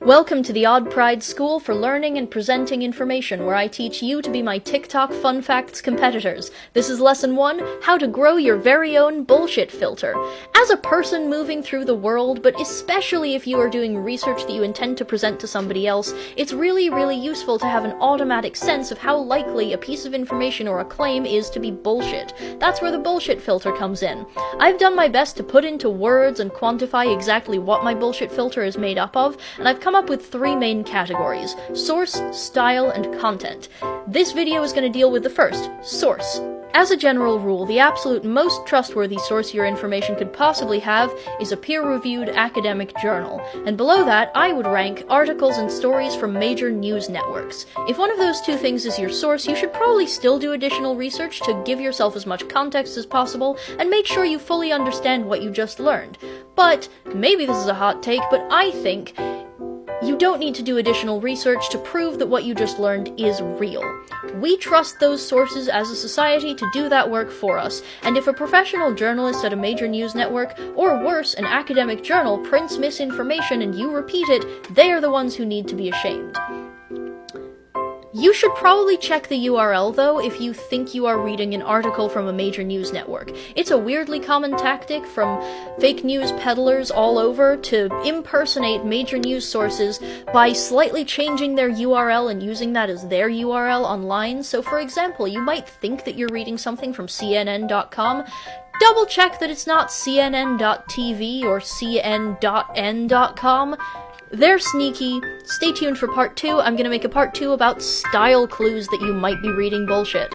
Welcome to the Odd Pride School for Learning and Presenting Information, where I teach you to be my TikTok fun facts competitors. This is Lesson 1, How to Grow Your Very Own Bullshit Filter. As a person moving through the world, but especially if you are doing research that you intend to present to somebody else, it's really useful to have an automatic sense of how likely a piece of information or a claim is to be bullshit. That's where the bullshit filter comes in. I've done my best to put into words and quantify exactly what my bullshit filter is made up of, and I've come up with 3 main categories: source, style, and content. This video is going to deal with the first, source. As a general rule, the absolute most trustworthy source your information could possibly have is a peer-reviewed academic journal, and below that I would rank articles and stories from major news networks. If one of those two things is your source, you should probably still do additional research to give yourself as much context as possible and make sure you fully understand what you just learned. But, maybe this is a hot take, but I think you don't need to do additional research to prove that what you just learned is real. We trust those sources as a society to do that work for us, and if a professional journalist at a major news network, or worse, an academic journal, prints misinformation and you repeat it, they are the ones who need to be ashamed. You should probably check the URL, though, if you think you are reading an article from a major news network. It's a weirdly common tactic from fake news peddlers all over to impersonate major news sources by slightly changing their URL and using that as their URL online. So, for example, you might think that you're reading something from CNN.com. Double check that it's not CNN.TV or CN.N.com. They're sneaky. Stay tuned for part 2. I'm gonna make a part 2 about style clues that you might be reading bullshit.